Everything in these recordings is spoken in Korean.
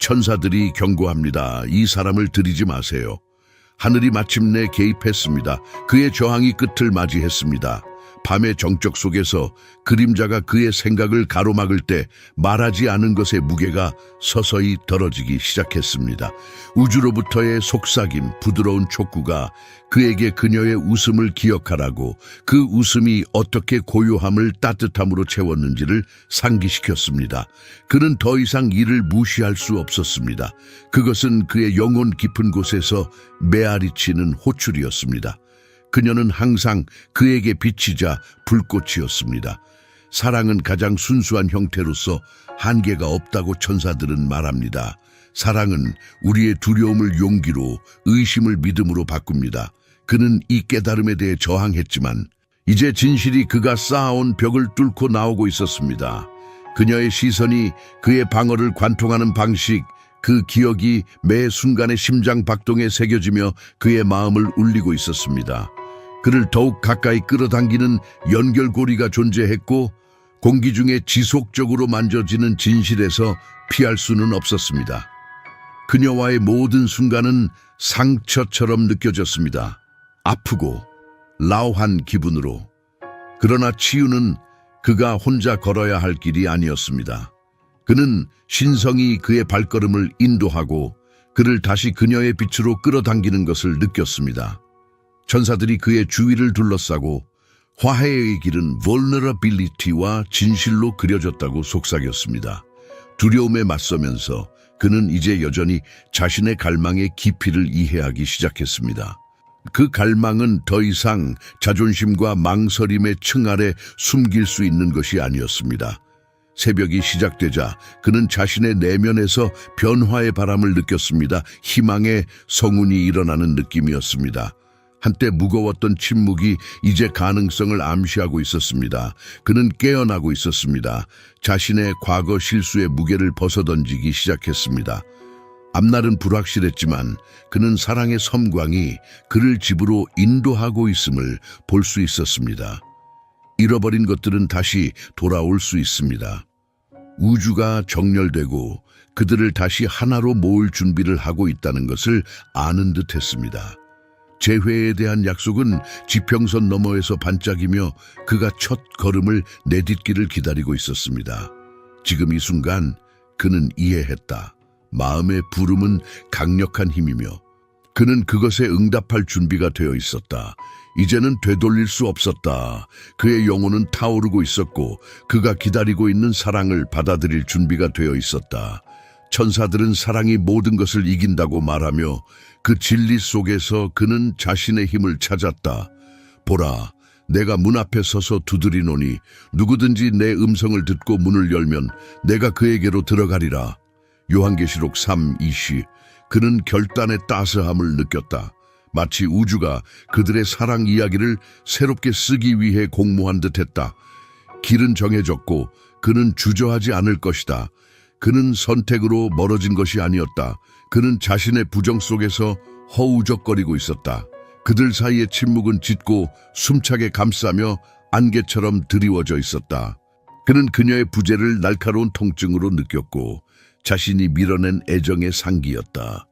천사들이 경고합니다. 이 사람을 들이지 마세요. 하늘이 마침내 개입했습니다. 그의 저항이 끝을 맞이했습니다. 밤의 정적 속에서 그림자가 그의 생각을 가로막을 때 말하지 않은 것의 무게가 서서히 덜어지기 시작했습니다. 우주로부터의 속삭임, 부드러운 촉구가 그에게 그녀의 웃음을 기억하라고, 그 웃음이 어떻게 고요함을 따뜻함으로 채웠는지를 상기시켰습니다. 그는 더 이상 이를 무시할 수 없었습니다. 그것은 그의 영혼 깊은 곳에서 메아리치는 호출이었습니다. 그녀는 항상 그에게 비치자 불꽃이었습니다. 사랑은 가장 순수한 형태로서 한계가 없다고 천사들은 말합니다. 사랑은 우리의 두려움을 용기로, 의심을 믿음으로 바꿉니다. 그는 이 깨달음에 대해 저항했지만 이제 진실이 그가 쌓아온 벽을 뚫고 나오고 있었습니다. 그녀의 시선이 그의 방어를 관통하는 방식, 그 기억이 매 순간의 심장 박동에 새겨지며 그의 마음을 울리고 있었습니다. 그를 더욱 가까이 끌어당기는 연결고리가 존재했고, 공기 중에 지속적으로 만져지는 진실에서 피할 수는 없었습니다. 그녀와의 모든 순간은 상처처럼 느껴졌습니다. 아프고 라오한 기분으로. 그러나 치유는 그가 혼자 걸어야 할 길이 아니었습니다. 그는 신성이 그의 발걸음을 인도하고 그를 다시 그녀의 빛으로 끌어당기는 것을 느꼈습니다. 천사들이 그의 주위를 둘러싸고 화해의 길은 vulnerability와 진실로 그려졌다고 속삭였습니다. 두려움에 맞서면서 그는 이제 여전히 자신의 갈망의 깊이를 이해하기 시작했습니다. 그 갈망은 더 이상 자존심과 망설임의 층 아래 숨길 수 있는 것이 아니었습니다. 새벽이 시작되자 그는 자신의 내면에서 변화의 바람을 느꼈습니다. 희망의 성운이 일어나는 느낌이었습니다. 한때 무거웠던 침묵이 이제 가능성을 암시하고 있었습니다. 그는 깨어나고 있었습니다. 자신의 과거 실수의 무게를 벗어던지기 시작했습니다. 앞날은 불확실했지만 그는 사랑의 섬광이 그를 집으로 인도하고 있음을 볼 수 있었습니다. 잃어버린 것들은 다시 돌아올 수 있습니다. 우주가 정렬되고 그들을 다시 하나로 모을 준비를 하고 있다는 것을 아는 듯 했습니다. 재회에 대한 약속은 지평선 너머에서 반짝이며 그가 첫 걸음을 내딛기를 기다리고 있었습니다. 지금 이 순간 그는 이해했다. 마음의 부름은 강력한 힘이며 그는 그것에 응답할 준비가 되어 있었다. 이제는 되돌릴 수 없었다. 그의 영혼은 타오르고 있었고 그가 기다리고 있는 사랑을 받아들일 준비가 되어 있었다. 천사들은 사랑이 모든 것을 이긴다고 말하며 그 진리 속에서 그는 자신의 힘을 찾았다. 보라, 내가 문 앞에 서서 두드리노니 누구든지 내 음성을 듣고 문을 열면 내가 그에게로 들어가리라. 요한계시록 3:20. 그는 결단의 따스함을 느꼈다. 마치 우주가 그들의 사랑 이야기를 새롭게 쓰기 위해 공모한 듯했다. 길은 정해졌고 그는 주저하지 않을 것이다. 그는 선택으로 멀어진 것이 아니었다. 그는 자신의 부정 속에서 허우적거리고 있었다. 그들 사이의 침묵은 짙고 숨차게 감싸며 안개처럼 드리워져 있었다. 그는 그녀의 부재를 날카로운 통증으로 느꼈고 자신이 밀어낸 애정의 상기였다.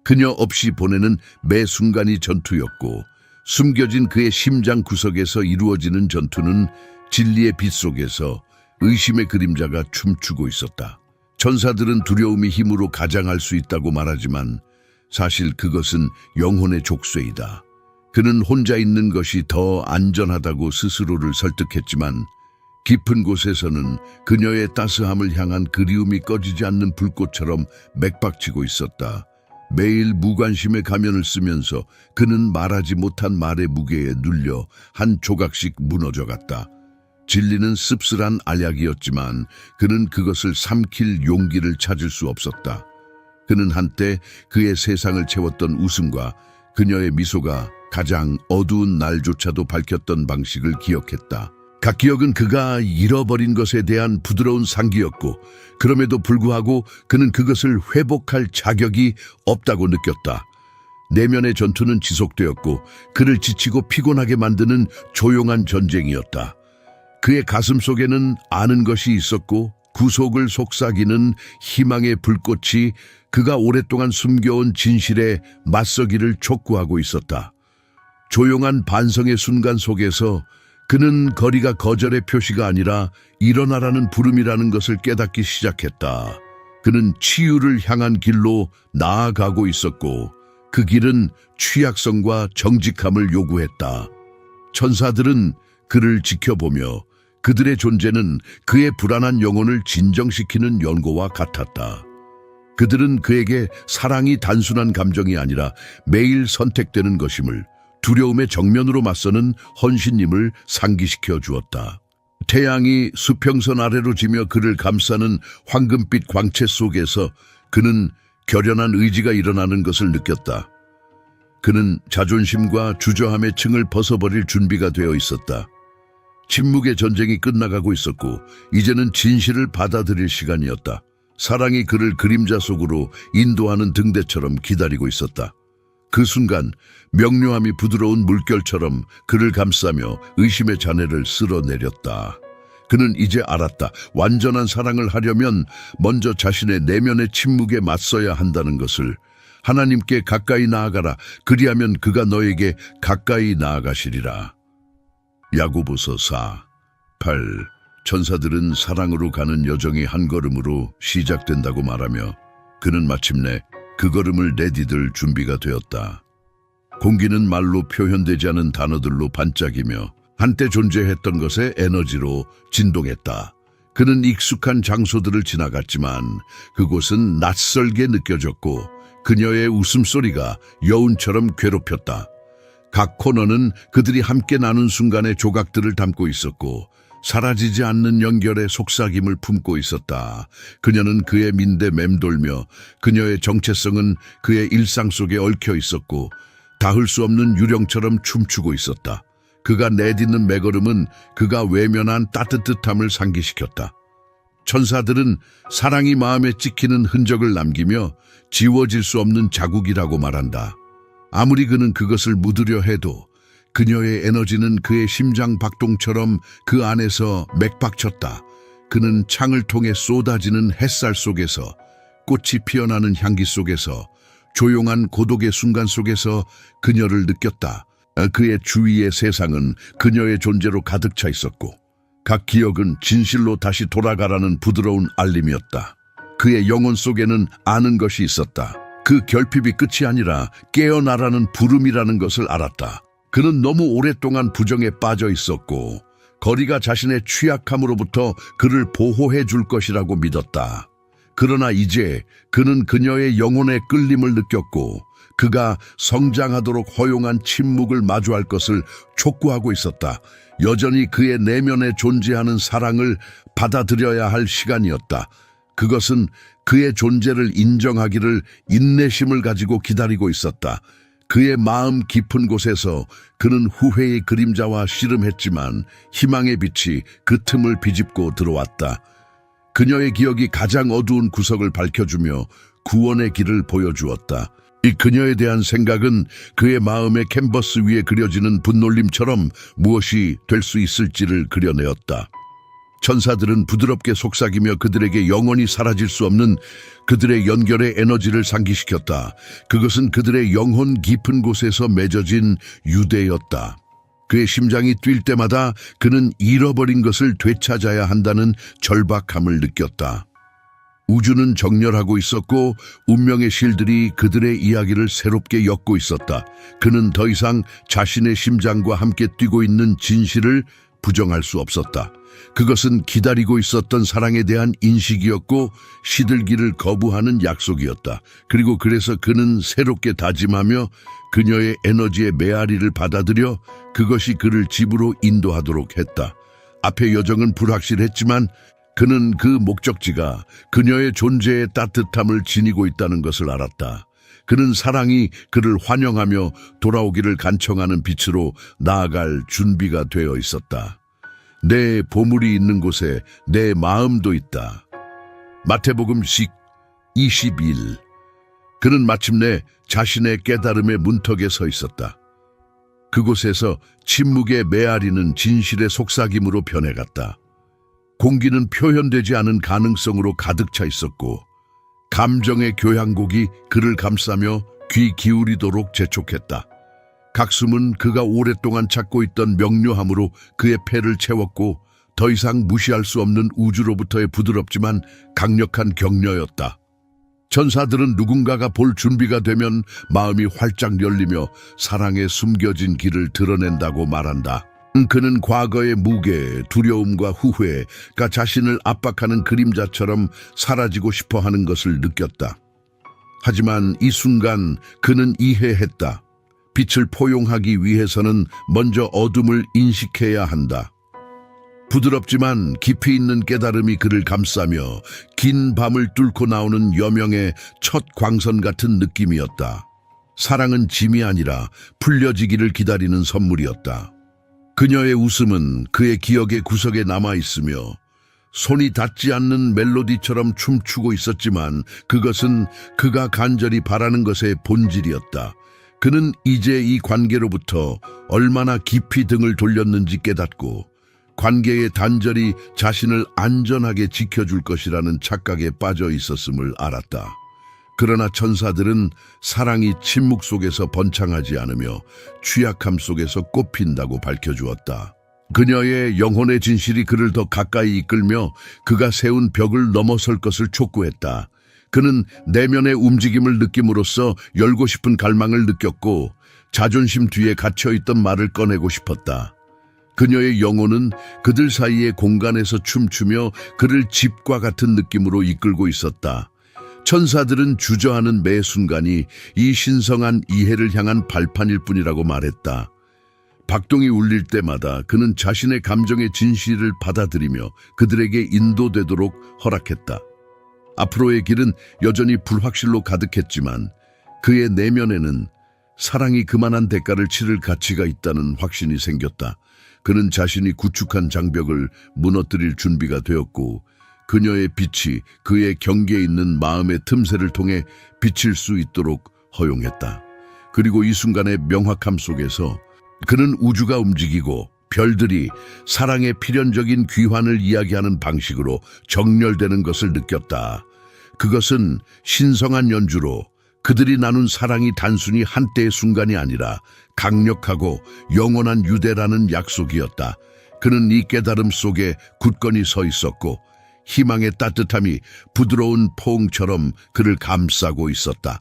그녀 없이 보내는 매 순간이 전투였고 숨겨진 그의 심장 구석에서 이루어지는 전투는 진리의 빛 속에서 의심의 그림자가 춤추고 있었다. 천사들은 두려움이 힘으로 가장할 수 있다고 말하지만 사실 그것은 영혼의 족쇄이다. 그는 혼자 있는 것이 더 안전하다고 스스로를 설득했지만 깊은 곳에서는 그녀의 따스함을 향한 그리움이 꺼지지 않는 불꽃처럼 맥박치고 있었다. 매일 무관심의 가면을 쓰면서 그는 말하지 못한 말의 무게에 눌려 한 조각씩 무너져갔다. 진리는 씁쓸한 알약이었지만 그는 그것을 삼킬 용기를 찾을 수 없었다. 그는 한때 그의 세상을 채웠던 웃음과 그녀의 미소가 가장 어두운 날조차도 밝혔던 방식을 기억했다. 각 기억은 그가 잃어버린 것에 대한 부드러운 상기였고 그럼에도 불구하고 그는 그것을 회복할 자격이 없다고 느꼈다. 내면의 전투는 지속되었고 그를 지치고 피곤하게 만드는 조용한 전쟁이었다. 그의 가슴 속에는 아는 것이 있었고 구속을 속삭이는 희망의 불꽃이 그가 오랫동안 숨겨온 진실에 맞서기를 촉구하고 있었다. 조용한 반성의 순간 속에서 그는 거리가 거절의 표시가 아니라 일어나라는 부름이라는 것을 깨닫기 시작했다. 그는 치유를 향한 길로 나아가고 있었고 그 길은 취약성과 정직함을 요구했다. 천사들은 그를 지켜보며 그들의 존재는 그의 불안한 영혼을 진정시키는 연고와 같았다. 그들은 그에게 사랑이 단순한 감정이 아니라 매일 선택되는 것임을, 두려움의 정면으로 맞서는 헌신임을 상기시켜 주었다. 태양이 수평선 아래로 지며 그를 감싸는 황금빛 광채 속에서 그는 결연한 의지가 일어나는 것을 느꼈다. 그는 자존심과 주저함의 층을 벗어버릴 준비가 되어 있었다. 침묵의 전쟁이 끝나가고 있었고 이제는 진실을 받아들일 시간이었다. 사랑이 그를 그림자 속으로 인도하는 등대처럼 기다리고 있었다. 그 순간 명료함이 부드러운 물결처럼 그를 감싸며 의심의 잔해를 쓸어내렸다. 그는 이제 알았다. 완전한 사랑을 하려면 먼저 자신의 내면의 침묵에 맞서야 한다는 것을. 하나님께 가까이 나아가라. 그리하면 그가 너에게 가까이 나아가시리라. 야고보서 4:8. 천사들은 사랑으로 가는 여정이 한 걸음으로 시작된다고 말하며 그는 마침내 그 걸음을 내디딜 준비가 되었다. 공기는 말로 표현되지 않은 단어들로 반짝이며 한때 존재했던 것의 에너지로 진동했다. 그는 익숙한 장소들을 지나갔지만 그곳은 낯설게 느껴졌고 그녀의 웃음소리가 여운처럼 괴롭혔다. 각 코너는 그들이 함께 나눈 순간의 조각들을 담고 있었고 사라지지 않는 연결의 속삭임을 품고 있었다. 그녀는 그의 민대 맴돌며 그녀의 정체성은 그의 일상 속에 얽혀 있었고 닿을 수 없는 유령처럼 춤추고 있었다. 그가 내딛는 매걸음은 그가 외면한 따뜻함을 상기시켰다. 천사들은 사랑이 마음에 찍히는 흔적을 남기며 지워질 수 없는 자국이라고 말한다. 아무리 그는 그것을 묻으려 해도 그녀의 에너지는 그의 심장 박동처럼 그 안에서 맥박쳤다. 그는 창을 통해 쏟아지는 햇살 속에서, 꽃이 피어나는 향기 속에서, 조용한 고독의 순간 속에서 그녀를 느꼈다. 그의 주위의 세상은 그녀의 존재로 가득 차 있었고 각 기억은 진실로 다시 돌아가라는 부드러운 알림이었다. 그의 영혼 속에는 아는 것이 있었다. 그 결핍이 끝이 아니라 깨어나라는 부름이라는 것을 알았다. 그는 너무 오랫동안 부정에 빠져 있었고 거리가 자신의 취약함으로부터 그를 보호해 줄 것이라고 믿었다. 그러나 이제 그는 그녀의 영혼의 끌림을 느꼈고 그가 성장하도록 허용한 침묵을 마주할 것을 촉구하고 있었다. 여전히 그의 내면에 존재하는 사랑을 받아들여야 할 시간이었다. 그것은 그의 존재를 인정하기를 인내심을 가지고 기다리고 있었다. 그의 마음 깊은 곳에서 그는 후회의 그림자와 씨름했지만 희망의 빛이 그 틈을 비집고 들어왔다. 그녀의 기억이 가장 어두운 구석을 밝혀주며 구원의 길을 보여주었다. 이 그녀에 대한 생각은 그의 마음의 캔버스 위에 그려지는 분놀림처럼 무엇이 될 수 있을지를 그려내었다. 천사들은 부드럽게 속삭이며 그들에게 영원히 사라질 수 없는 그들의 연결의 에너지를 상기시켰다. 그것은 그들의 영혼 깊은 곳에서 맺어진 유대였다. 그의 심장이 뛸 때마다 그는 잃어버린 것을 되찾아야 한다는 절박함을 느꼈다. 우주는 정렬하고 있었고 운명의 실들이 그들의 이야기를 새롭게 엮고 있었다. 그는 더 이상 자신의 심장과 함께 뛰고 있는 진실을 부정할 수 없었다. 그것은 기다리고 있었던 사랑에 대한 인식이었고 시들기를 거부하는 약속이었다. 그리고 그래서 그는 새롭게 다짐하며 그녀의 에너지의 메아리를 받아들여 그것이 그를 집으로 인도하도록 했다. 앞의 여정은 불확실했지만 그는 그 목적지가 그녀의 존재의 따뜻함을 지니고 있다는 것을 알았다. 그는 사랑이 그를 환영하며 돌아오기를 간청하는 빛으로 나아갈 준비가 되어 있었다. 내 보물이 있는 곳에 내 마음도 있다. 마태복음 10:21. 그는 마침내 자신의 깨달음의 문턱에 서 있었다. 그곳에서 침묵의 메아리는 진실의 속삭임으로 변해갔다. 공기는 표현되지 않은 가능성으로 가득 차 있었고 감정의 교향곡이 그를 감싸며 귀 기울이도록 재촉했다. 각숨은 그가 오랫동안 찾고 있던 명료함으로 그의 폐를 채웠고 더 이상 무시할 수 없는 우주로부터의 부드럽지만 강력한 격려였다. 천사들은 누군가가 볼 준비가 되면 마음이 활짝 열리며 사랑에 숨겨진 길을 드러낸다고 말한다. 그는 과거의 무게, 두려움과 후회가 자신을 압박하는 그림자처럼 사라지고 싶어 하는 것을 느꼈다. 하지만 이 순간 그는 이해했다. 빛을 포용하기 위해서는 먼저 어둠을 인식해야 한다. 부드럽지만 깊이 있는 깨달음이 그를 감싸며 긴 밤을 뚫고 나오는 여명의 첫 광선 같은 느낌이었다. 사랑은 짐이 아니라 풀려지기를 기다리는 선물이었다. 그녀의 웃음은 그의 기억의 구석에 남아있으며 손이 닿지 않는 멜로디처럼 춤추고 있었지만 그것은 그가 간절히 바라는 것의 본질이었다. 그는 이제 이 관계로부터 얼마나 깊이 등을 돌렸는지 깨닫고 관계에 단절히 자신을 안전하게 지켜줄 것이라는 착각에 빠져 있었음을 알았다. 그러나 천사들은 사랑이 침묵 속에서 번창하지 않으며 취약함 속에서 꽃핀다고 밝혀주었다. 그녀의 영혼의 진실이 그를 더 가까이 이끌며 그가 세운 벽을 넘어설 것을 촉구했다. 그는 내면의 움직임을 느낌으로써 열고 싶은 갈망을 느꼈고 자존심 뒤에 갇혀있던 말을 꺼내고 싶었다. 그녀의 영혼은 그들 사이의 공간에서 춤추며 그를 집과 같은 느낌으로 이끌고 있었다. 천사들은 주저하는 매 순간이 이 신성한 이해를 향한 발판일 뿐이라고 말했다. 박동이 울릴 때마다 그는 자신의 감정의 진실을 받아들이며 그들에게 인도되도록 허락했다. 앞으로의 길은 여전히 불확실로 가득했지만 그의 내면에는 사랑이 그만한 대가를 치를 가치가 있다는 확신이 생겼다. 그는 자신이 구축한 장벽을 무너뜨릴 준비가 되었고 그녀의 빛이 그의 경계에 있는 마음의 틈새를 통해 비칠 수 있도록 허용했다. 그리고 이 순간의 명확함 속에서 그는 우주가 움직이고 별들이 사랑의 필연적인 귀환을 이야기하는 방식으로 정렬되는 것을 느꼈다. 그것은 신성한 연주로 그들이 나눈 사랑이 단순히 한때의 순간이 아니라 강력하고 영원한 유대라는 약속이었다. 그는 이 깨달음 속에 굳건히 서 있었고 희망의 따뜻함이 부드러운 포옹처럼 그를 감싸고 있었다.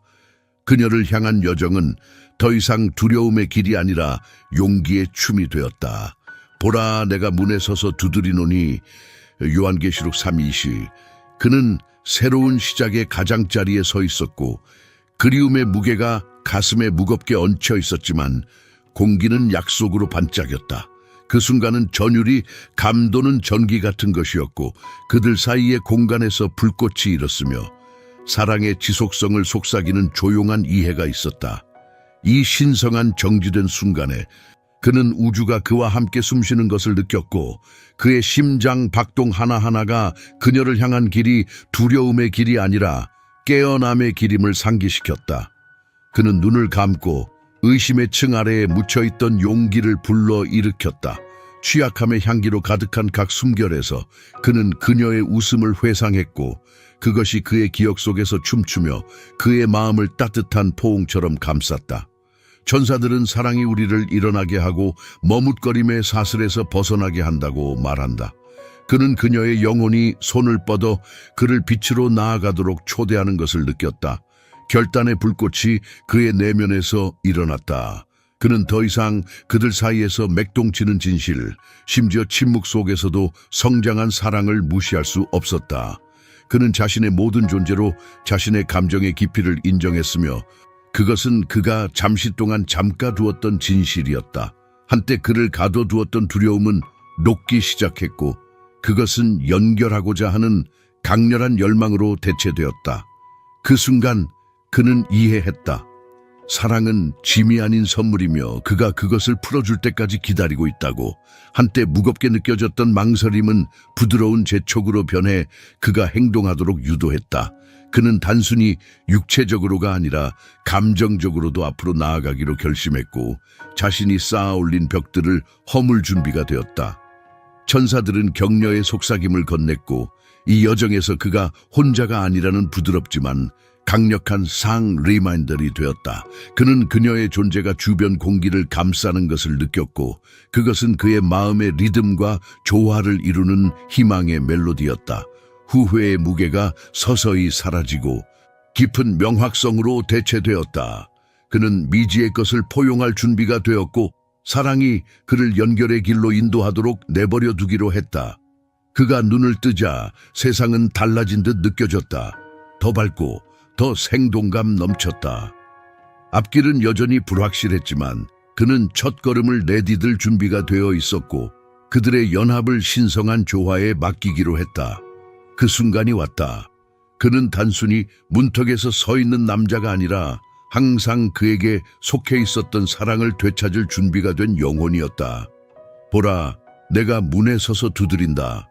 그녀를 향한 여정은 더 이상 두려움의 길이 아니라 용기의 춤이 되었다. 보라, 내가 문에 서서 두드리노니. 요한계시록 3:20. 그는 새로운 시작의 가장자리에 서 있었고 그리움의 무게가 가슴에 무겁게 얹혀 있었지만 공기는 약속으로 반짝였다. 그 순간은 전율이 감도는 전기 같은 것이었고 그들 사이의 공간에서 불꽃이 일었으며 사랑의 지속성을 속삭이는 조용한 이해가 있었다. 이 신성한 정지된 순간에 그는 우주가 그와 함께 숨쉬는 것을 느꼈고 그의 심장 박동 하나하나가 그녀를 향한 길이 두려움의 길이 아니라 깨어남의 길임을 상기시켰다. 그는 눈을 감고 의심의 층 아래에 묻혀있던 용기를 불러 일으켰다. 취약함의 향기로 가득한 각 숨결에서 그는 그녀의 웃음을 회상했고 그것이 그의 기억 속에서 춤추며 그의 마음을 따뜻한 포옹처럼 감쌌다. 천사들은 사랑이 우리를 일어나게 하고 머뭇거림의 사슬에서 벗어나게 한다고 말한다. 그는 그녀의 영혼이 손을 뻗어 그를 빛으로 나아가도록 초대하는 것을 느꼈다. 결단의 불꽃이 그의 내면에서 일어났다. 그는 더 이상 그들 사이에서 맥동치는 진실, 심지어 침묵 속에서도 성장한 사랑을 무시할 수 없었다. 그는 자신의 모든 존재로 자신의 감정의 깊이를 인정했으며 그것은 그가 잠시 동안 잠가두었던 진실이었다. 한때 그를 가둬두었던 두려움은 녹기 시작했고 그것은 연결하고자 하는 강렬한 열망으로 대체되었다. 그 순간 그는 이해했다. 사랑은 짐이 아닌 선물이며 그가 그것을 풀어줄 때까지 기다리고 있다고. 한때 무겁게 느껴졌던 망설임은 부드러운 재촉으로 변해 그가 행동하도록 유도했다. 그는 단순히 육체적으로가 아니라 감정적으로도 앞으로 나아가기로 결심했고 자신이 쌓아 올린 벽들을 허물 준비가 되었다. 천사들은 격려의 속삭임을 건넸고 이 여정에서 그가 혼자가 아니라는 부드럽지만 강력한 상 리마인더리 되었다. 그는 그녀의 존재가 주변 공기를 감싸는 것을 느꼈고 그것은 그의 마음의 리듬과 조화를 이루는 희망의 멜로디였다. 후회의 무게가 서서히 사라지고 깊은 명확성으로 대체되었다. 그는 미지의 것을 포용할 준비가 되었고 사랑이 그를 연결의 길로 인도하도록 내버려 두기로 했다. 그가 눈을 뜨자 세상은 달라진 듯 느껴졌다. 더 밝고 더 생동감 넘쳤다. 앞길은 여전히 불확실했지만 그는 첫걸음을 내디딜 준비가 되어 있었고 그들의 연합을 신성한 조화에 맡기기로 했다. 그 순간이 왔다. 그는 단순히 문턱에서 서 있는 남자가 아니라 항상 그에게 속해 있었던 사랑을 되찾을 준비가 된 영혼이었다. 보라, 내가 문에 서서 두드린다.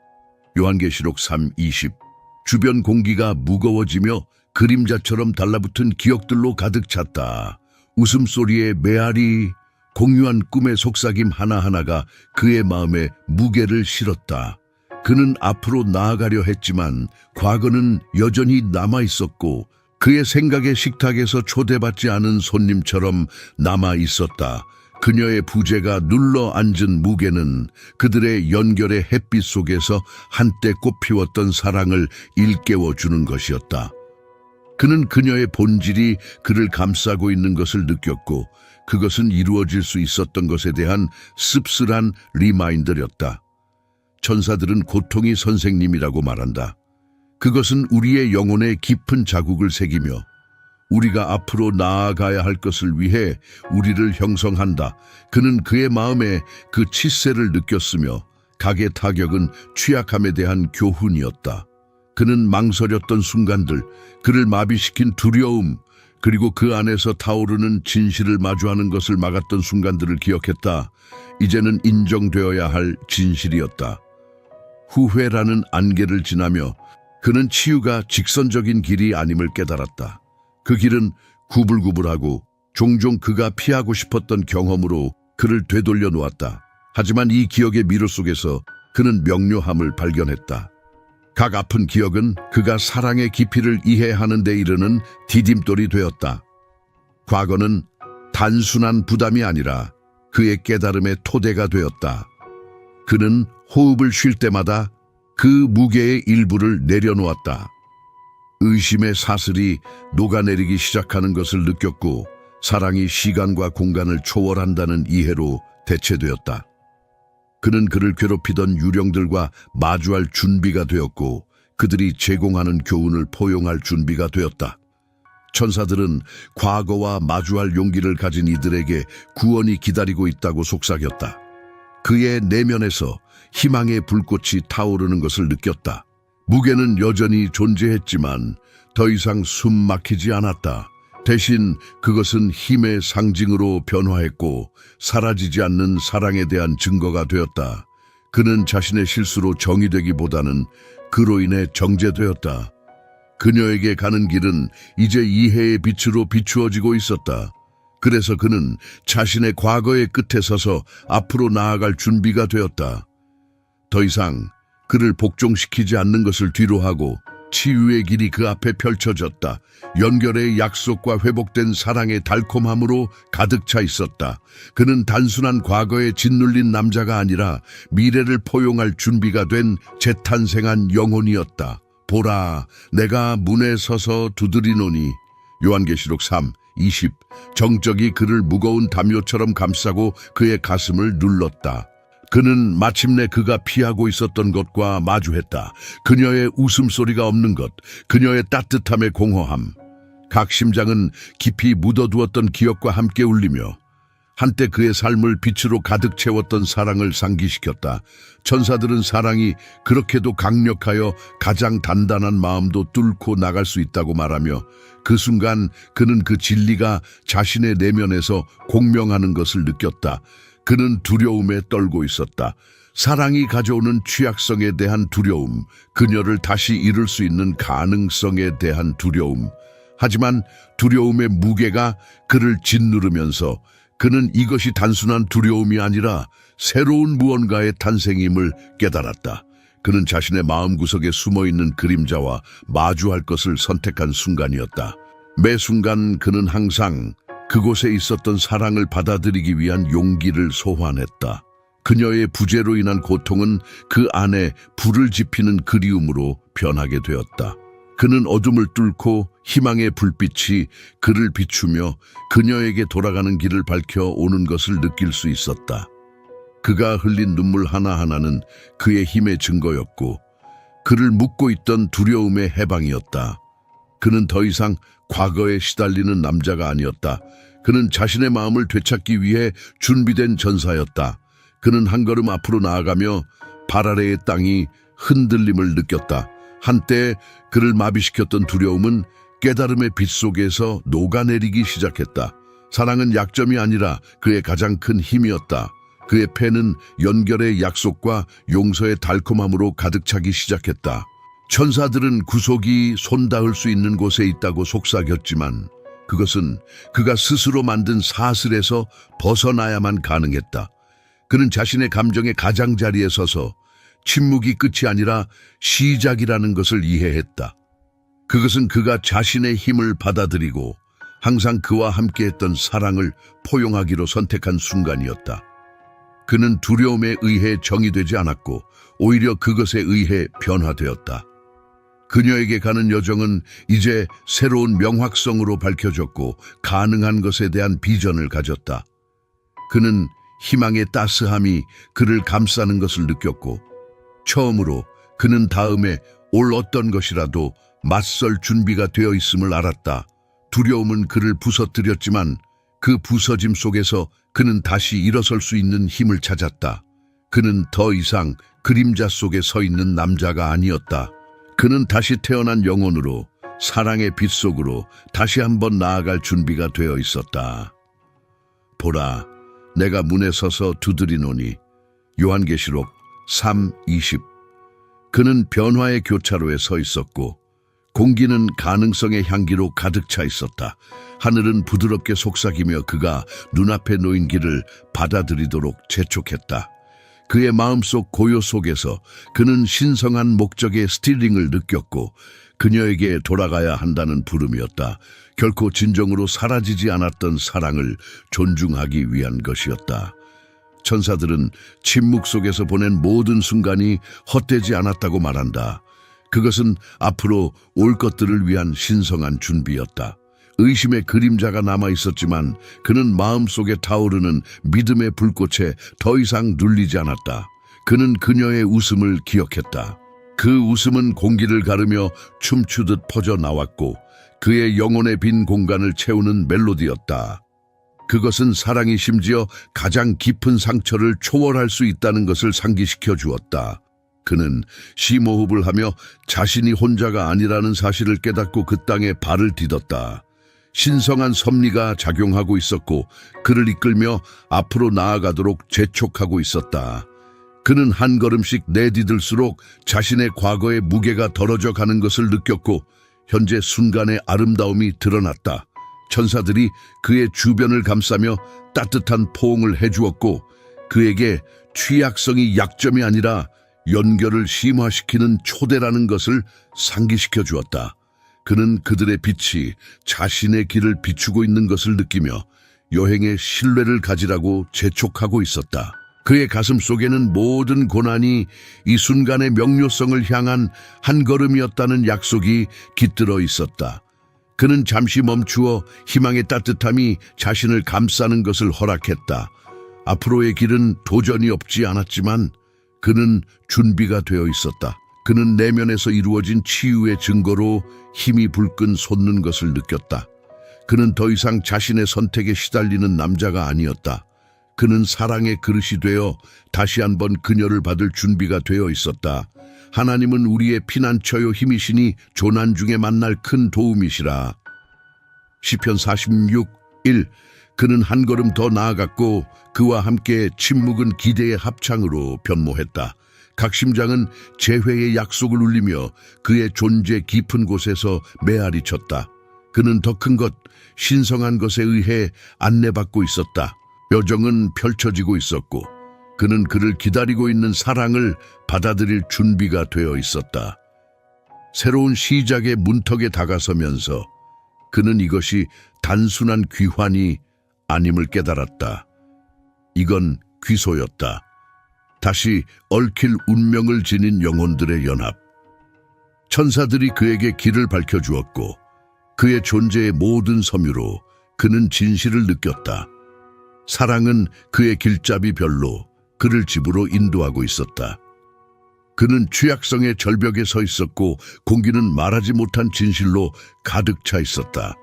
요한계시록 3:20. 주변 공기가 무거워지며 그림자처럼 달라붙은 기억들로 가득 찼다. 웃음소리의 메아리, 공유한 꿈의 속삭임 하나하나가 그의 마음에 무게를 실었다. 그는 앞으로 나아가려 했지만 과거는 여전히 남아있었고 그의 생각의 식탁에서 초대받지 않은 손님처럼 남아있었다. 그녀의 부재가 눌러 앉은 무게는 그들의 연결의 햇빛 속에서 한때 꽃피웠던 사랑을 일깨워주는 것이었다. 그는 그녀의 본질이 그를 감싸고 있는 것을 느꼈고 그것은 이루어질 수 있었던 것에 대한 씁쓸한 리마인더였다. 천사들은 고통이 선생님이라고 말한다. 그것은 우리의 영혼에 깊은 자국을 새기며 우리가 앞으로 나아가야 할 것을 위해 우리를 형성한다. 그는 그의 마음에 그 치세를 느꼈으며 각의 타격은 취약함에 대한 교훈이었다. 그는 망설였던 순간들, 그를 마비시킨 두려움, 그리고 그 안에서 타오르는 진실을 마주하는 것을 막았던 순간들을 기억했다. 이제는 인정되어야 할 진실이었다. 후회라는 안개를 지나며 그는 치유가 직선적인 길이 아님을 깨달았다. 그 길은 구불구불하고 종종 그가 피하고 싶었던 경험으로 그를 되돌려 놓았다. 하지만 이 기억의 미로 속에서 그는 명료함을 발견했다. 각 아픈 기억은 그가 사랑의 깊이를 이해하는 데 이르는 디딤돌이 되었다. 과거는 단순한 부담이 아니라 그의 깨달음의 토대가 되었다. 그는 호흡을 쉴 때마다 그 무게의 일부를 내려놓았다. 의심의 사슬이 녹아내리기 시작하는 것을 느꼈고 사랑이 시간과 공간을 초월한다는 이해로 대체되었다. 그는 그를 괴롭히던 유령들과 마주할 준비가 되었고 그들이 제공하는 교훈을 포용할 준비가 되었다. 천사들은 과거와 마주할 용기를 가진 이들에게 구원이 기다리고 있다고 속삭였다. 그의 내면에서 희망의 불꽃이 타오르는 것을 느꼈다. 무게는 여전히 존재했지만 더 이상 숨 막히지 않았다. 대신 그것은 힘의 상징으로 변화했고 사라지지 않는 사랑에 대한 증거가 되었다. 그는 자신의 실수로 정의되기보다는 그로 인해 정제되었다. 그녀에게 가는 길은 이제 이해의 빛으로 비추어지고 있었다. 그래서 그는 자신의 과거의 끝에 서서 앞으로 나아갈 준비가 되었다. 더 이상 그를 복종시키지 않는 것을 뒤로하고 치유의 길이 그 앞에 펼쳐졌다. 연결의 약속과 회복된 사랑의 달콤함으로 가득 차 있었다. 그는 단순한 과거에 짓눌린 남자가 아니라 미래를 포용할 준비가 된 재탄생한 영혼이었다. 보라, 내가 문에 서서 두드리노니. 요한계시록 3:20. 정적이 그를 무거운 담요처럼 감싸고 그의 가슴을 눌렀다. 그는 마침내 그가 피하고 있었던 것과 마주했다. 그녀의 웃음소리가 없는 것, 그녀의 따뜻함의 공허함. 각 심장은 깊이 묻어두었던 기억과 함께 울리며 한때 그의 삶을 빛으로 가득 채웠던 사랑을 상기시켰다. 천사들은 사랑이 그렇게도 강력하여 가장 단단한 마음도 뚫고 나갈 수 있다고 말하며 그 순간 그는 그 진리가 자신의 내면에서 공명하는 것을 느꼈다. 그는 두려움에 떨고 있었다. 사랑이 가져오는 취약성에 대한 두려움, 그녀를 다시 잃을 수 있는 가능성에 대한 두려움. 하지만 두려움의 무게가 그를 짓누르면서 그는 이것이 단순한 두려움이 아니라 새로운 무언가의 탄생임을 깨달았다. 그는 자신의 마음구석에 숨어있는 그림자와 마주할 것을 선택한 순간이었다. 매 순간 그는 항상 그곳에 있었던 사랑을 받아들이기 위한 용기를 소환했다. 그녀의 부재로 인한 고통은 그 안에 불을 지피는 그리움으로 변하게 되었다. 그는 어둠을 뚫고 희망의 불빛이 그를 비추며 그녀에게 돌아가는 길을 밝혀 오는 것을 느낄 수 있었다. 그가 흘린 눈물 하나하나는 그의 힘의 증거였고 그를 묶고 있던 두려움의 해방이었다. 그는 더 이상 과거에 시달리는 남자가 아니었다. 그는 자신의 마음을 되찾기 위해 준비된 전사였다. 그는 한 걸음 앞으로 나아가며 발 아래의 땅이 흔들림을 느꼈다. 한때 그를 마비시켰던 두려움은 깨달음의 빛 속에서 녹아내리기 시작했다. 사랑은 약점이 아니라 그의 가장 큰 힘이었다. 그의 폐는 연결의 약속과 용서의 달콤함으로 가득 차기 시작했다. 천사들은 구속이 손닿을 수 있는 곳에 있다고 속삭였지만 그것은 그가 스스로 만든 사슬에서 벗어나야만 가능했다. 그는 자신의 감정의 가장자리에 서서 침묵이 끝이 아니라 시작이라는 것을 이해했다. 그것은 그가 자신의 힘을 받아들이고 항상 그와 함께했던 사랑을 포용하기로 선택한 순간이었다. 그는 두려움에 의해 정의되지 않았고 오히려 그것에 의해 변화되었다. 그녀에게 가는 여정은 이제 새로운 명확성으로 밝혀졌고 가능한 것에 대한 비전을 가졌다. 그는 희망의 따스함이 그를 감싸는 것을 느꼈고 처음으로 그는 다음에 올 어떤 것이라도 맞설 준비가 되어 있음을 알았다. 두려움은 그를 부서뜨렸지만 그 부서짐 속에서 그는 다시 일어설 수 있는 힘을 찾았다. 그는 더 이상 그림자 속에 서 있는 남자가 아니었다. 그는 다시 태어난 영혼으로 사랑의 빛 속으로 다시 한번 나아갈 준비가 되어 있었다. 보라, 내가 문에 서서 두드리노니. 요한계시록 3:20. 그는 변화의 교차로에 서 있었고 공기는 가능성의 향기로 가득 차 있었다. 하늘은 부드럽게 속삭이며 그가 눈앞에 놓인 길을 받아들이도록 재촉했다. 그의 마음속 고요 속에서 그는 신성한 목적의 스틸링을 느꼈고 그녀에게 돌아가야 한다는 부름이었다. 결코 진정으로 사라지지 않았던 사랑을 존중하기 위한 것이었다. 천사들은 침묵 속에서 보낸 모든 순간이 헛되지 않았다고 말한다. 그것은 앞으로 올 것들을 위한 신성한 준비였다. 의심의 그림자가 남아있었지만 그는 마음속에 타오르는 믿음의 불꽃에 더 이상 눌리지 않았다. 그는 그녀의 웃음을 기억했다. 그 웃음은 공기를 가르며 춤추듯 퍼져나왔고 그의 영혼의 빈 공간을 채우는 멜로디였다. 그것은 사랑이 심지어 가장 깊은 상처를 초월할 수 있다는 것을 상기시켜 주었다. 그는 심호흡을 하며 자신이 혼자가 아니라는 사실을 깨닫고 그 땅에 발을 디뎠다. 신성한 섭리가 작용하고 있었고 그를 이끌며 앞으로 나아가도록 재촉하고 있었다. 그는 한 걸음씩 내디딜수록 자신의 과거의 무게가 덜어져 가는 것을 느꼈고 현재 순간의 아름다움이 드러났다. 천사들이 그의 주변을 감싸며 따뜻한 포옹을 해주었고 그에게 취약성이 약점이 아니라 연결을 심화시키는 초대라는 것을 상기시켜 주었다. 그는 그들의 빛이 자신의 길을 비추고 있는 것을 느끼며 여행에 신뢰를 가지라고 재촉하고 있었다. 그의 가슴 속에는 모든 고난이 이 순간의 명료성을 향한 한 걸음이었다는 약속이 깃들어 있었다. 그는 잠시 멈추어 희망의 따뜻함이 자신을 감싸는 것을 허락했다. 앞으로의 길은 도전이 없지 않았지만 그는 준비가 되어 있었다. 그는 내면에서 이루어진 치유의 증거로 힘이 불끈 솟는 것을 느꼈다. 그는 더 이상 자신의 선택에 시달리는 남자가 아니었다. 그는 사랑의 그릇이 되어 다시 한번 그녀를 받을 준비가 되어 있었다. 하나님은 우리의 피난처요 힘이시니 조난 중에 만날 큰 도움이시라. 시편 46:1. 그는 한 걸음 더 나아갔고 그와 함께 침묵은 기대의 합창으로 변모했다. 각 심장은 재회의 약속을 울리며 그의 존재 깊은 곳에서 메아리 쳤다. 그는 더 큰 것, 신성한 것에 의해 안내받고 있었다. 여정은 펼쳐지고 있었고 그는 그를 기다리고 있는 사랑을 받아들일 준비가 되어 있었다. 새로운 시작의 문턱에 다가서면서 그는 이것이 단순한 귀환이 아님을 깨달았다. 이건 귀소였다. 다시 얽힐 운명을 지닌 영혼들의 연합. 천사들이 그에게 길을 밝혀주었고 그의 존재의 모든 섬유로 그는 진실을 느꼈다. 사랑은 그의 길잡이 별로 그를 집으로 인도하고 있었다. 그는 취약성의 절벽에 서 있었고 공기는 말하지 못한 진실로 가득 차 있었다.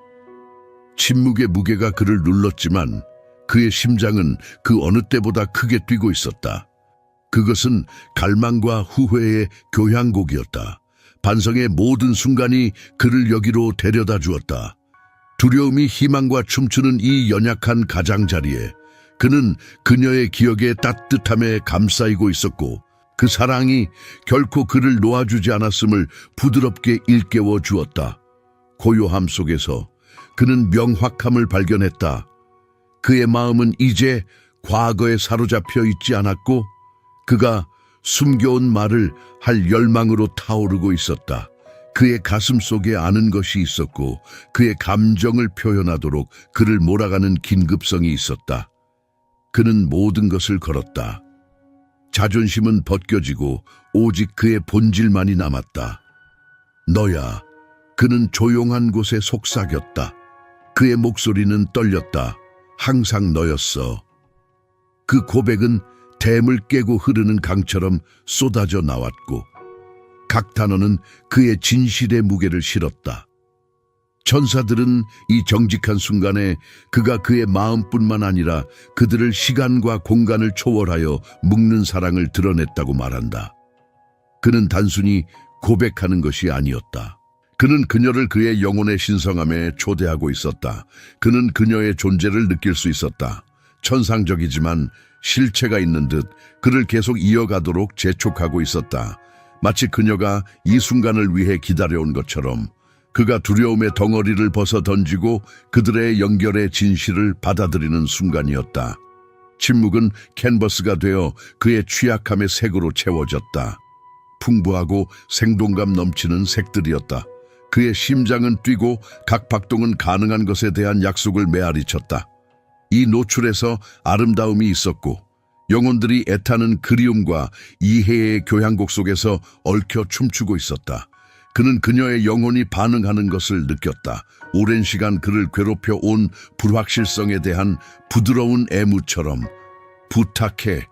침묵의 무게가 그를 눌렀지만 그의 심장은 그 어느 때보다 크게 뛰고 있었다. 그것은 갈망과 후회의 교향곡이었다. 반성의 모든 순간이 그를 여기로 데려다 주었다. 두려움이 희망과 춤추는 이 연약한 가장자리에 그는 그녀의 기억의 따뜻함에 감싸이고 있었고 그 사랑이 결코 그를 놓아주지 않았음을 부드럽게 일깨워 주었다. 고요함 속에서 그는 명확함을 발견했다. 그의 마음은 이제 과거에 사로잡혀 있지 않았고 그가 숨겨온 말을 할 열망으로 타오르고 있었다. 그의 가슴 속에 아는 것이 있었고 그의 감정을 표현하도록 그를 몰아가는 긴급성이 있었다. 그는 모든 것을 걸었다. 자존심은 벗겨지고 오직 그의 본질만이 남았다. 너야. 그는 조용한 곳에 속삭였다. 그의 목소리는 떨렸다. 항상 너였어. 그 고백은 댐을 깨고 흐르는 강처럼 쏟아져 나왔고 각 단어는 그의 진실의 무게를 실었다. 천사들은 이 정직한 순간에 그가 그의 마음뿐만 아니라 그들을 시간과 공간을 초월하여 묶는 사랑을 드러냈다고 말한다. 그는 단순히 고백하는 것이 아니었다. 그는 그녀를 그의 영혼의 신성함에 초대하고 있었다. 그는 그녀의 존재를 느낄 수 있었다. 천상적이지만 실체가 있는 듯 그를 계속 이어가도록 재촉하고 있었다. 마치 그녀가 이 순간을 위해 기다려온 것처럼 그가 두려움의 덩어리를 벗어 던지고 그들의 연결의 진실을 받아들이는 순간이었다. 침묵은 캔버스가 되어 그의 취약함의 색으로 채워졌다. 풍부하고 생동감 넘치는 색들이었다. 그의 심장은 뛰고 각 박동은 가능한 것에 대한 약속을 메아리쳤다. 이 노출에서 아름다움이 있었고 영혼들이 애타는 그리움과 이해의 교향곡 속에서 얽혀 춤추고 있었다. 그는 그녀의 영혼이 반응하는 것을 느꼈다. 오랜 시간 그를 괴롭혀 온 불확실성에 대한 부드러운 애무처럼 부탁해.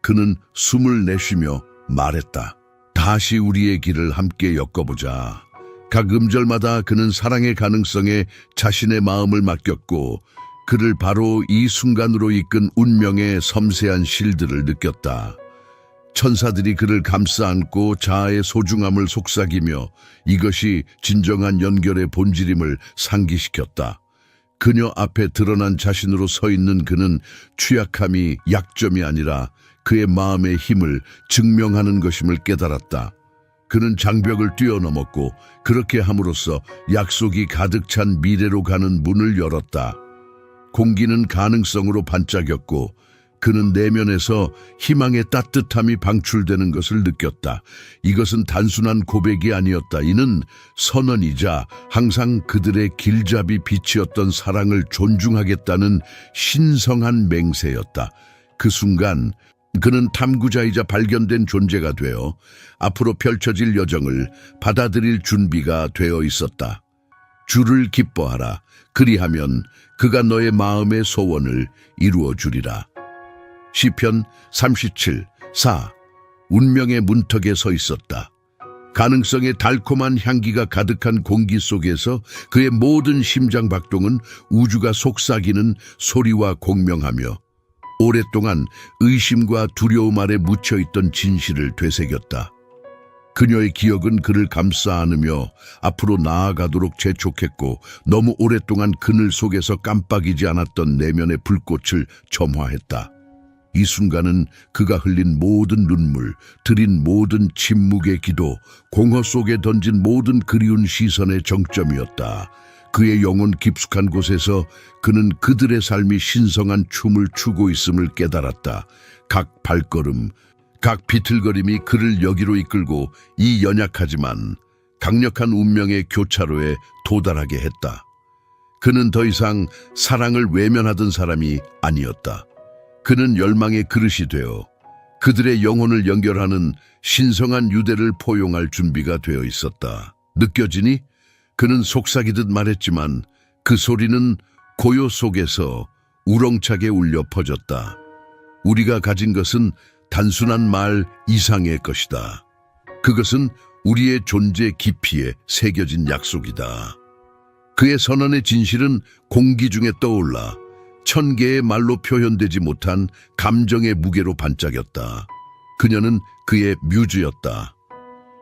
그는 숨을 내쉬며 말했다. 다시 우리의 길을 함께 엮어보자. 각 음절마다 그는 사랑의 가능성에 자신의 마음을 맡겼고 그를 바로 이 순간으로 이끈 운명의 섬세한 실들을 느꼈다. 천사들이 그를 감싸 안고 자아의 소중함을 속삭이며 이것이 진정한 연결의 본질임을 상기시켰다. 그녀 앞에 드러난 자신으로 서 있는 그는 취약함이 약점이 아니라 그의 마음의 힘을 증명하는 것임을 깨달았다. 그는 장벽을 뛰어넘었고 그렇게 함으로써 약속이 가득 찬 미래로 가는 문을 열었다. 공기는 가능성으로 반짝였고 그는 내면에서 희망의 따뜻함이 방출되는 것을 느꼈다. 이것은 단순한 고백이 아니었다. 이는 선언이자 항상 그들의 길잡이 빛이었던 사랑을 존중하겠다는 신성한 맹세였다. 그 순간 그는 탐구자이자 발견된 존재가 되어 앞으로 펼쳐질 여정을 받아들일 준비가 되어 있었다. 주를 기뻐하라. 그리하면 그가 너의 마음의 소원을 이루어 주리라. 시편 37:4. 운명의 문턱에 서 있었다. 가능성의 달콤한 향기가 가득한 공기 속에서 그의 모든 심장 박동은 우주가 속삭이는 소리와 공명하며 오랫동안 의심과 두려움 아래 묻혀있던 진실을 되새겼다. 그녀의 기억은 그를 감싸 안으며 앞으로 나아가도록 재촉했고 너무 오랫동안 그늘 속에서 깜빡이지 않았던 내면의 불꽃을 점화했다. 이 순간은 그가 흘린 모든 눈물, 드린 모든 침묵의 기도, 공허 속에 던진 모든 그리운 시선의 정점이었다. 그의 영혼 깊숙한 곳에서 그는 그들의 삶이 신성한 춤을 추고 있음을 깨달았다. 각 발걸음, 각 비틀거림이 그를 여기로 이끌고 이 연약하지만 강력한 운명의 교차로에 도달하게 했다. 그는 더 이상 사랑을 외면하던 사람이 아니었다. 그는 열망의 그릇이 되어 그들의 영혼을 연결하는 신성한 유대를 포용할 준비가 되어 있었다. 느껴지니? 그는 속삭이듯 말했지만 그 소리는 고요 속에서 우렁차게 울려 퍼졌다. 우리가 가진 것은 단순한 말 이상의 것이다. 그것은 우리의 존재 깊이에 새겨진 약속이다. 그의 선언의 진실은 공기 중에 떠올라 1000개의 말로 표현되지 못한 감정의 무게로 반짝였다. 그녀는 그의 뮤즈였다.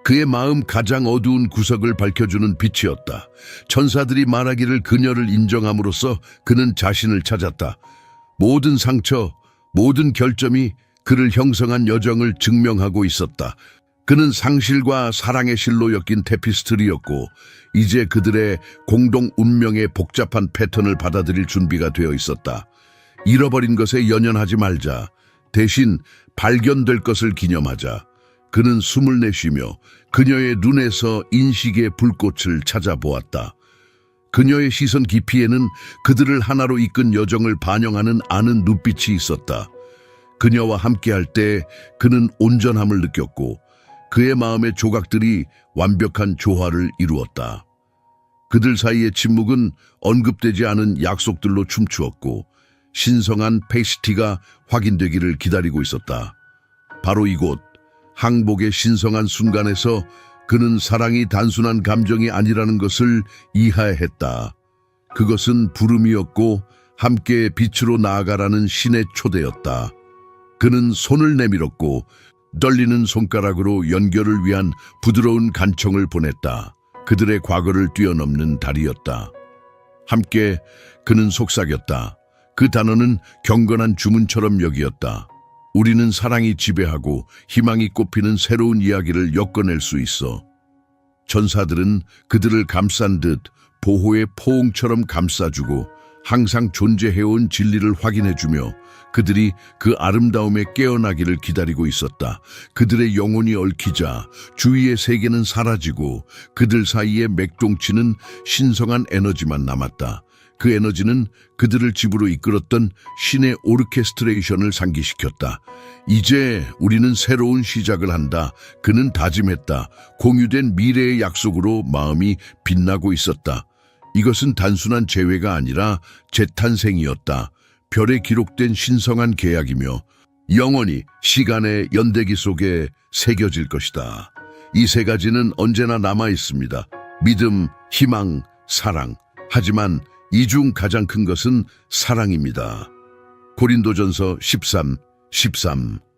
그의 마음 가장 어두운 구석을 밝혀주는 빛이었다. 천사들이 말하기를 그녀를 인정함으로써 그는 자신을 찾았다. 모든 상처, 모든 결점이 그를 형성한 여정을 증명하고 있었다. 그는 상실과 사랑의 실로 엮인 테피스트리였고 이제 그들의 공동 운명의 복잡한 패턴을 받아들일 준비가 되어 있었다. 잃어버린 것에 연연하지 말자. 대신 발견될 것을 기념하자. 그는 숨을 내쉬며 그녀의 눈에서 인식의 불꽃을 찾아보았다. 그녀의 시선 깊이에는 그들을 하나로 이끈 여정을 반영하는 아는 눈빛이 있었다. 그녀와 함께할 때 그는 온전함을 느꼈고 그의 마음의 조각들이 완벽한 조화를 이루었다. 그들 사이의 침묵은 언급되지 않은 약속들로 춤추었고 신성한 페이스티가 확인되기를 기다리고 있었다. 바로 이곳 항복의 신성한 순간에서 그는 사랑이 단순한 감정이 아니라는 것을 이해했다. 그것은 부름이었고 함께 빛으로 나아가라는 신의 초대였다. 그는 손을 내밀었고 떨리는 손가락으로 연결을 위한 부드러운 간청을 보냈다. 그들의 과거를 뛰어넘는 달이었다. 함께 그는 속삭였다. 그 단어는 경건한 주문처럼 여기었다. 우리는 사랑이 지배하고 희망이 꽃피는 새로운 이야기를 엮어낼 수 있어. 천사들은 그들을 감싼 듯 보호의 포옹처럼 감싸주고 항상 존재해온 진리를 확인해주며 그들이 그 아름다움에 깨어나기를 기다리고 있었다. 그들의 영혼이 얽히자 주위의 세계는 사라지고 그들 사이에 맥동치는 신성한 에너지만 남았다. 그 에너지는 그들을 집으로 이끌었던 신의 오르케스트레이션을 상기시켰다. 이제 우리는 새로운 시작을 한다. 그는 다짐했다. 공유된 미래의 약속으로 마음이 빛나고 있었다. 이것은 단순한 재회가 아니라 재탄생이었다. 별에 기록된 신성한 계약이며 영원히 시간의 연대기 속에 새겨질 것이다. 이 세 가지는 언제나 남아 있습니다. 믿음, 희망, 사랑. 하지만 이 중 가장 큰 것은 사랑입니다. 고린도전서 13:13